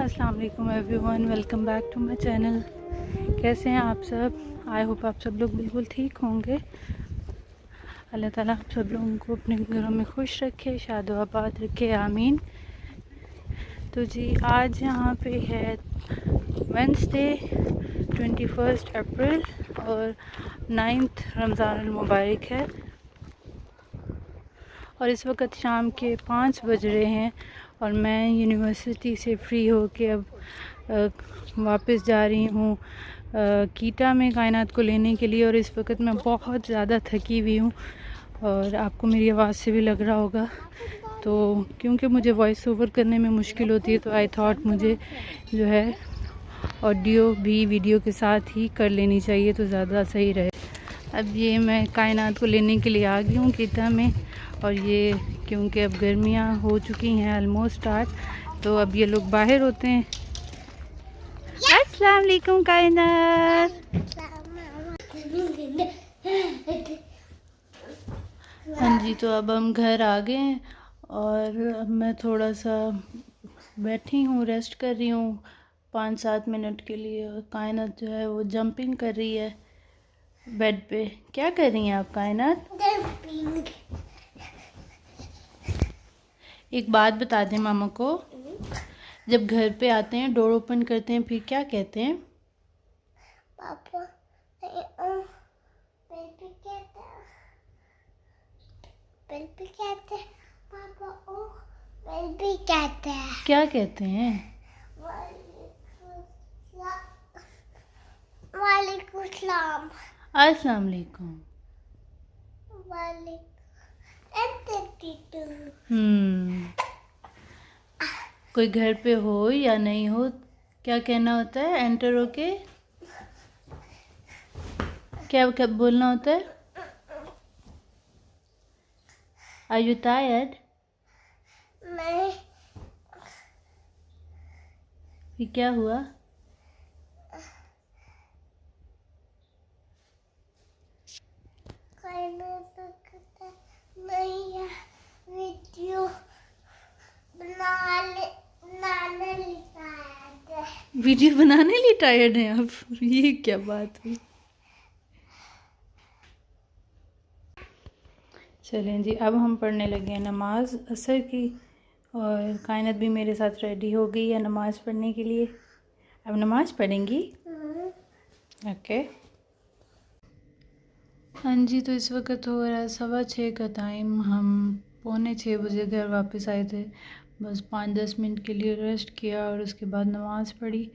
अस्सलाम वालेकुम everyone, welcome back to my channel. कैसे हैं आप सब? आई होप आप सब लोग बिल्कुल ठीक होंगे। अल्लाह ताला आप सब लोगों को अपने घरों में खुश रखे, शाद व आबाद रखे, आमीन। तो जी आज यहाँ पे है वेंसडे 21 अप्रैल और 9 रमज़ान मुबारक है और इस वक्त शाम के 5 बज रहे हैं और मैं यूनिवर्सिटी से फ्री होके अब वापस जा रही हूँ कीटा में कायनात को लेने के लिए। और इस वक्त मैं बहुत ज़्यादा थकी हुई हूँ और आपको मेरी आवाज़ से भी लग रहा होगा। तो क्योंकि मुझे वॉइस ओवर करने में मुश्किल होती है तो आई थॉट मुझे जो है ऑडियो भी वीडियो के साथ ही कर लेनी चाहिए तो ज़्यादा सही रहे। अब ये मैं कायनात को लेने के लिए आ गई हूँ कीटा में और ये क्योंकि अब गर्मियाँ हो चुकी हैं ऑलमोस्ट स्टार्ट, तो अब ये लोग बाहर होते हैं। अस्सलाम वालेकुम कायनात। हाँ जी, तो अब हम घर आ गए हैं और अब मैं थोड़ा सा बैठी हूँ, रेस्ट कर रही हूँ 5-7 मिनट के लिए। और कायनात जो है वो जंपिंग कर रही है बेड पे। क्या कर रही हैं आप कायनात? एक बात बता दें मामा को, जब घर पे आते हैं डोर ओपन करते हैं फिर क्या कहते हैं? पापा बेबी कहते हैं पापा ओ बेबी कहते हैं। क्या कहते हैं? वालेकुम सलाम। अस्सलाम वालेकुम। कोई घर पे हो या नहीं हो क्या कहना होता है? एंटर होके क्या क्या बोलना होता है? Are you tired? नहीं। फिर क्या हुआ? नहीं है वीडियो बनाने वीडियो बनाने लिए टायर्ड हैं आप? ये क्या बात हुई? चलें जी, अब हम पढ़ने लगे हैं नमाज असर की और कायनात भी मेरे साथ रेडी हो गई है नमाज़ पढ़ने के लिए। अब नमाज पढ़ेंगी? ओके। हाँ जी, तो इस वक्त हो रहा है 6:15 का टाइम। हम 5:45 बजे घर वापस आए थे। बस 5-10 मिनट के लिए रेस्ट किया और उसके बाद नमाज़ पढ़ी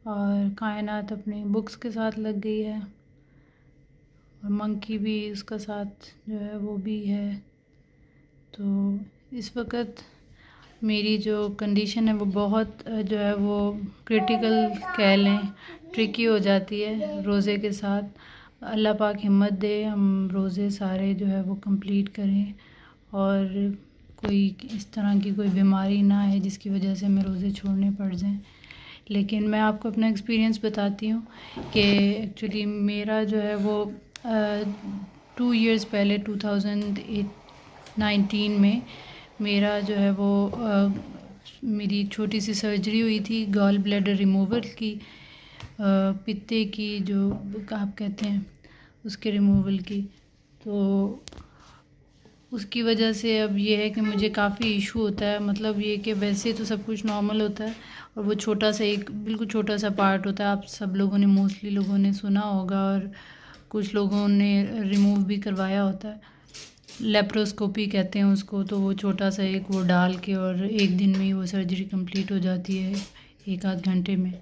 और कायनात अपनी बुक्स के साथ लग गई है और मंकी भी उसका साथ जो है वो भी है। तो इस वक्त मेरी जो कंडीशन है वो बहुत जो है वो क्रिटिकल कह लें, ट्रिकी हो जाती है रोज़े के साथ। अल्लाह पाक हिम्मत दे, हम रोज़े सारे जो है वो कंप्लीट करें और कोई इस तरह की कोई बीमारी ना आए जिसकी वजह से हमें रोज़े छोड़ने पड़ जाएं। लेकिन मैं आपको अपना एक्सपीरियंस बताती हूँ कि एक्चुअली मेरा जो है वो 2 इयर्स पहले 2019 में मेरा जो है वो मेरी छोटी सी सर्जरी हुई थी गॉल ब्लैडर रिमूवल की, पित्ते की जो आप कहते हैं उसके रिमूवल की। तो उसकी वजह से अब ये है कि मुझे काफ़ी इशू होता है। मतलब ये कि वैसे तो सब कुछ नॉर्मल होता है और वो छोटा सा एक बिल्कुल छोटा सा पार्ट होता है। आप सब लोगों ने मोस्टली लोगों ने सुना होगा और कुछ लोगों ने रिमूव भी करवाया होता है। लेप्रोस्कोपी कहते हैं उसको। तो वो छोटा सा एक वो डाल के और एक दिन में ही वो सर्जरी कंप्लीट हो जाती है, 1-8 घंटे में।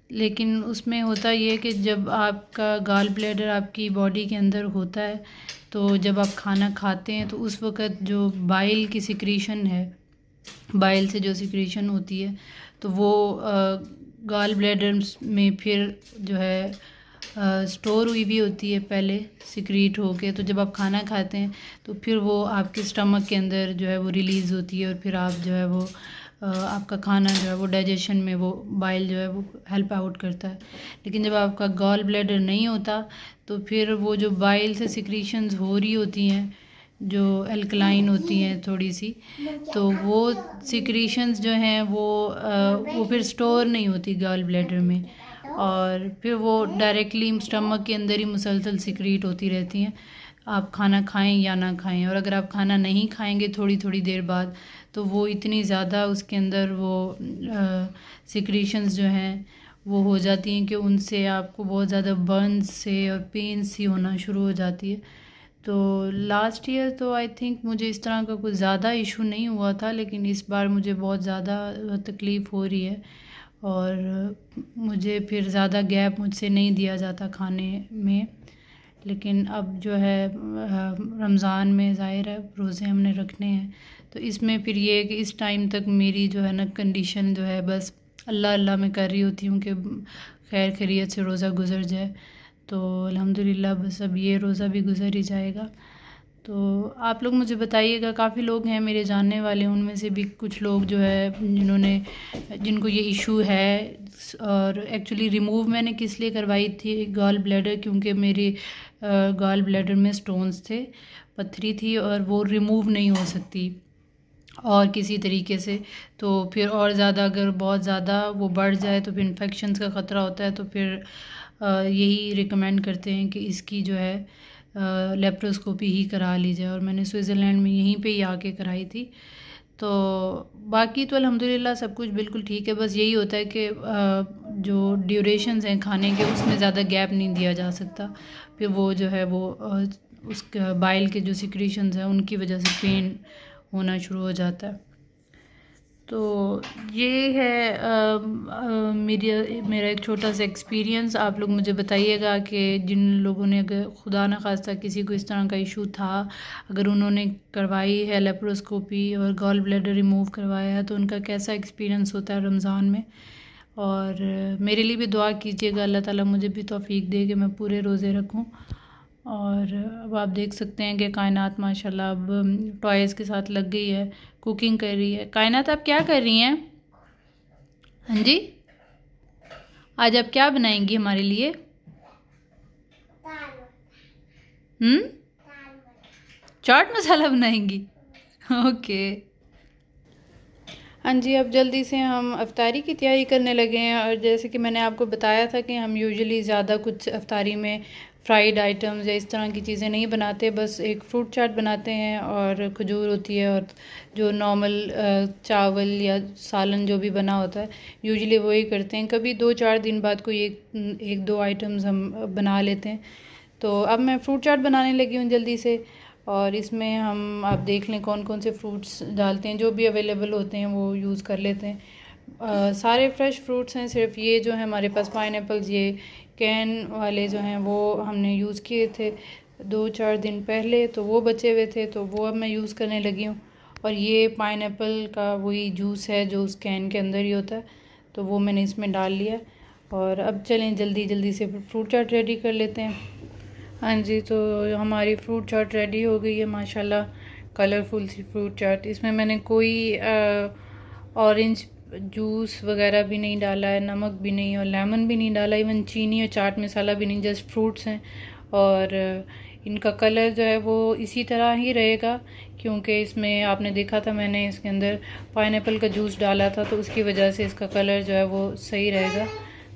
लेकिन उसमें होता ये कि जब आपका गॉल ब्लैडर आपकी बॉडी के अंदर होता है तो जब आप खाना खाते हैं तो उस वक़्त जो बाइल की सिक्रीशन है, बाइल से जो सिक्रीशन होती है तो वो गॉल ब्लैडर में फिर जो है स्टोर हुई भी होती है पहले सिक्रीट होके। तो जब आप खाना खाते हैं तो फिर वो आपके स्टमक के अंदर जो है वो रिलीज़ होती है और फिर आप जो है वो आपका खाना जो है वो डाइजेशन में वो बाइल जो है वो हेल्प आउट करता है। लेकिन जब आपका गॉल ब्लैडर नहीं होता तो फिर वो जो बाइल से सिक्रीशंस हो रही होती हैं जो अल्कलाइन होती हैं थोड़ी सी, तो वो सिक्रीशंस जो हैं वो फिर स्टोर नहीं होती गॉल ब्लैडर में, और फिर वो डायरेक्टली स्टमक के अंदर ही मुसलसल सिक्रीट होती रहती हैं, आप खाना खाएं या ना खाएं। और अगर आप खाना नहीं खाएंगे थोड़ी थोड़ी देर बाद, तो वो इतनी ज़्यादा उसके अंदर वो सिक्रीशंस जो हैं वो हो जाती हैं कि उनसे आपको बहुत ज़्यादा बर्न्स से और पेन सी होना शुरू हो जाती है। तो लास्ट ईयर तो आई थिंक मुझे इस तरह का कुछ ज़्यादा इशू नहीं हुआ था, लेकिन इस बार मुझे बहुत ज़्यादा तकलीफ़ हो रही है, और मुझे फिर ज़्यादा गैप मुझसे नहीं दिया जाता खाने में। लेकिन अब जो है रमज़ान में ज़ाहिर है रोज़े हमने रखने हैं, तो इसमें फिर ये है कि इस टाइम तक मेरी जो है ना कंडीशन जो है बस अल्लाह अल्लाह मैं कर रही होती हूँ कि खैर खैरियत से रोज़ा गुज़र जाए। तो अल्हम्दुलिल्लाह बस अब ये रोज़ा भी गुज़र ही जाएगा। तो आप लोग मुझे बताइएगा, काफ़ी लोग हैं मेरे जानने वाले, उनमें से भी कुछ लोग जो है जिनको ये इशू है। और एक्चुअली रिमूव मैंने किस लिए करवाई थी गॉल ब्लैडर, क्योंकि मेरी गॉल ब्लैडर में स्टोन्स थे, पत्थरी थी, और वो रिमूव नहीं हो सकती और किसी तरीके से। तो फिर और ज़्यादा अगर बहुत ज़्यादा वो बढ़ जाए तो फिर इन्फेक्शंस का ख़तरा होता है, तो फिर यही रिकमेंड करते हैं कि इसकी जो है लेप्रोस्कोपी ही करा ली जाए, और मैंने स्विट्ज़रलैंड में यहीं पे ही आके कराई थी। तो बाकी तो अल्हम्दुलिल्लाह सब कुछ बिल्कुल ठीक है, बस यही होता है कि जो ड्यूरेशंस हैं खाने के उसमें ज़्यादा गैप नहीं दिया जा सकता, फिर वो जो है वो उसका बाइल के जो सिक्रीशंस हैं उनकी वजह से पेन होना शुरू हो जाता है। तो ये है मेरा एक छोटा सा एक्सपीरियंस। आप लोग मुझे बताइएगा कि जिन लोगों ने अगर खुदा न खास्ता किसी को इस तरह का इशू था, अगर उन्होंने करवाई है लेप्रोस्कोपी और गॉल ब्लैडर रिमूव करवाया है, तो उनका कैसा एक्सपीरियंस होता है रमज़ान में। और मेरे लिए भी दुआ कीजिएगा, अल्लाह ताला मुझे भी तौफीक दे कि मैं पूरे रोज़े रखूं। और अब आप देख सकते हैं कि कायनात माशाल्लाह अब टॉयज़ के साथ लग गई है, कुकिंग कर रही है। कायनात आप क्या कर रही हैं? हाँ जी, आज आप क्या बनाएंगी हमारे लिए? चाट मसाला बनाएंगी? ओके। हाँ जी, अब जल्दी से हम अफ्तारी की तैयारी करने लगे हैं। और जैसे कि मैंने आपको बताया था कि हम यूजुअली ज़्यादा कुछ अफ्तारी में फ्राइड आइटम्स या इस तरह की चीज़ें नहीं बनाते, बस एक फ्रूट चाट बनाते हैं और खजूर होती है, और जो नॉर्मल चावल या सालन जो भी बना होता है यूजुअली वही करते हैं। कभी 2-4 दिन बाद कोई एक दो आइटम्स हम बना लेते हैं। तो अब मैं फ्रूट चाट बनाने लगी हूँ जल्दी से, और इसमें हम आप देख लें कौन कौन से फ्रूट्स डालते हैं, जो भी अवेलेबल होते हैं वो यूज़ कर लेते हैं। सारे फ्रेश फ्रूट्स हैं, सिर्फ ये जो है हमारे पास पाइनएप्पल्स, ये कैन वाले जो हैं वो हमने यूज़ किए थे 2-4 दिन पहले, तो वो बचे हुए थे, तो वो अब मैं यूज़ करने लगी हूँ। और ये पाइनएप्पल का वही जूस है जो उस कैन के अंदर ही होता है, तो वो मैंने इसमें डाल लिया। और अब चलें जल्दी जल्दी से फ्रूट चाट रेडी कर लेते हैं। हाँ जी, तो हमारी फ्रूट चाट रेडी हो गई है माशाल्लाह, कलरफुल सी फ्रूट चाट। इसमें मैंने कोई ऑरेंज जूस वगैरह भी नहीं डाला है, नमक भी नहीं और लेमन भी नहीं डाला, इवन चीनी और चाट मसाला भी नहीं, जस्ट फ्रूट्स हैं। और इनका कलर जो है वो इसी तरह ही रहेगा, क्योंकि इसमें आपने देखा था मैंने इसके अंदर पाइनएप्पल का जूस डाला था, तो उसकी वजह से इसका कलर जो है वो सही रहेगा।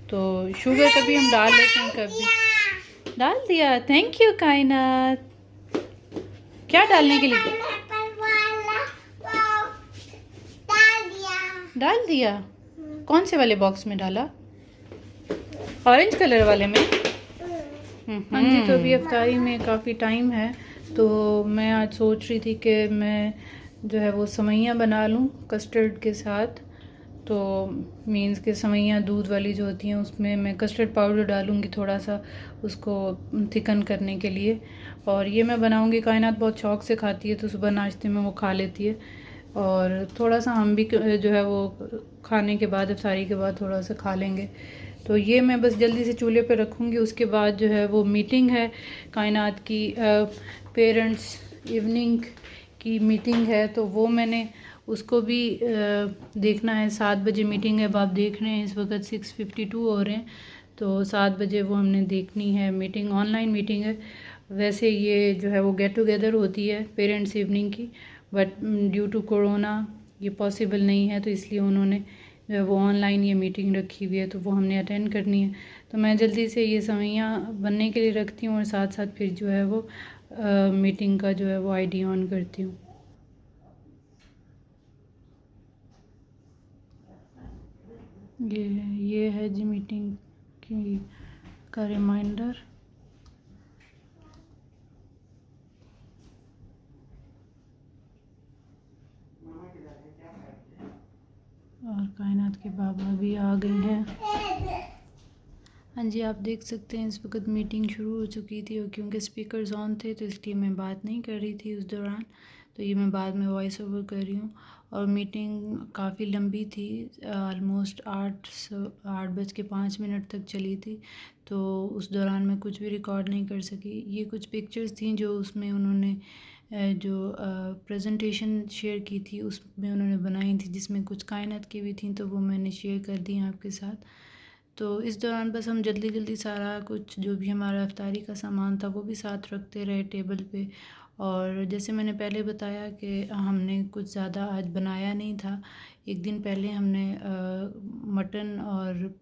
तो शुगर कभी हम डाल लेते हैं, कभी डाल दिया। थैंक यू कायनात। क्या डालने के लिए? डाल दिया। कौन से वाले बॉक्स में डाला? ऑरेंज कलर वाले में। हाँ जी, तो अभी अफ्तारी में काफ़ी टाइम है, तो मैं आज सोच रही थी कि मैं जो है वो सवैयाँ बना लूँ कस्टर्ड के साथ। तो मीन्स के सवैयाँ दूध वाली जो होती हैं उसमें मैं कस्टर्ड पाउडर डालूँगी थोड़ा सा उसको थिकन करने के लिए। और ये मैं बनाऊँगी, कायनात बहुत शौक से खाती है, तो सुबह नाश्ते में वो खा लेती है, और थोड़ा सा हम भी जो है वो खाने के बाद अफ्तारी के बाद थोड़ा सा खा लेंगे। तो ये मैं बस जल्दी से चूल्हे पे रखूँगी। उसके बाद जो है वो मीटिंग है कायनात की, पेरेंट्स इवनिंग की मीटिंग है, तो वो मैंने उसको भी देखना है। 7 बजे मीटिंग है, अब आप देख रहे हैं इस वक्त 6:52 हो रहे हैं, तो 7 बजे वो हमने देखनी है मीटिंग, ऑनलाइन मीटिंग है। वैसे ये जो है वो गेट टुगेदर होती है पेरेंट्स इवनिंग की, बट ड्यू टू कोरोना ये पॉसिबल नहीं है, तो इसलिए उन्होंने जो है वो ऑनलाइन ये मीटिंग रखी हुई है, तो वो हमने अटेंड करनी है। तो मैं जल्दी से ये सवैयाँ बनने के लिए रखती हूँ और साथ साथ फिर जो है वो मीटिंग का जो है वो आईडी ऑन करती हूँ। ये है जी मीटिंग की का रिमाइंडर। और कायनात के बाबा भी आ गए हैं। हाँ जी, आप देख सकते हैं इस वक्त मीटिंग शुरू हो चुकी थी, और क्योंकि स्पीकर्स ऑन थे तो इसलिए मैं बात नहीं कर रही थी उस दौरान, तो ये मैं बाद में वॉइस ओवर कर रही हूँ। और मीटिंग काफ़ी लंबी थी, ऑलमोस्ट 8:05 तक चली थी, तो उस दौरान मैं कुछ भी रिकॉर्ड नहीं कर सकी। ये कुछ पिक्चर्स थी जो उसमें उन्होंने जो प्रेजेंटेशन शेयर की थी उसमें उन्होंने बनाई थी, जिसमें कुछ कायनात की भी थी, तो वो मैंने शेयर कर दी आपके साथ। तो इस दौरान बस हम जल्दी जल्दी सारा कुछ जो भी हमारा इफ्तारी का सामान था वो भी साथ रखते रहे टेबल पे। और जैसे मैंने पहले बताया कि हमने कुछ ज़्यादा आज बनाया नहीं था। एक दिन पहले हमने मटन और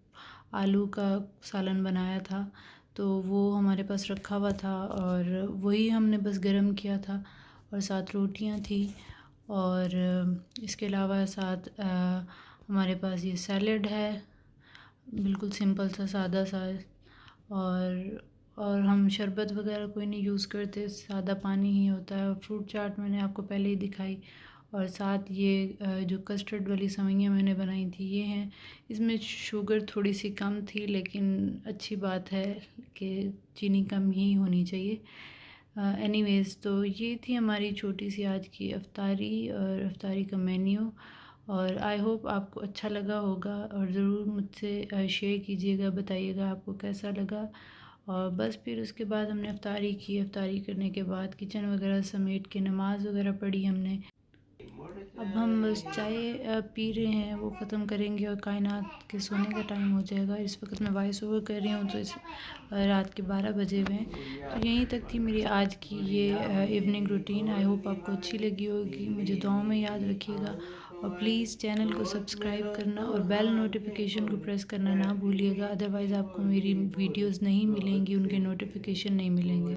आलू का सालन बनाया था, तो वो हमारे पास रखा हुआ था और वही हमने बस गरम किया था, और साथ रोटियां थी। और इसके अलावा साथ हमारे पास ये सैलेड है, बिल्कुल सिंपल सा सादा सा। और हम शरबत वगैरह कोई नहीं यूज़ करते, सादा पानी ही होता है। और फ्रूट चाट मैंने आपको पहले ही दिखाई। और साथ ये जो कस्टर्ड वाली सेवइयाँ मैंने बनाई थी ये हैं। इसमें शुगर थोड़ी सी कम थी, लेकिन अच्छी बात है कि चीनी कम ही होनी चाहिए। एनीवेज़, तो ये थी हमारी छोटी सी आज की इफ्तारी और इफ्तारी का मेन्यू। और आई होप आपको अच्छा लगा होगा, और ज़रूर मुझसे शेयर कीजिएगा, बताइएगा आपको कैसा लगा। और बस फिर उसके बाद हमने इफ्तारी की। इफ्तारी करने के बाद किचन वगैरह समेट के नमाज़ वगैरह पढ़ी हमने। अब हम बस चाय पी रहे हैं, वो ख़त्म करेंगे और कायनात के सोने का टाइम हो जाएगा। इस वक्त मैं वॉइस ओवर कर रही हूँ, तो इस रात के 12 बजे हुए हैं। तो यहीं तक थी मेरी आज की ये इवनिंग रूटीन। आई होप आपको अच्छी लगी होगी। मुझे दुआओं में याद रखिएगा, और प्लीज़ चैनल को सब्सक्राइब करना और बेल नोटिफिकेशन को प्रेस करना ना भूलिएगा, अदरवाइज़ आपको मेरी वीडियोज़ नहीं मिलेंगी, उनके नोटिफिकेशन नहीं मिलेंगे।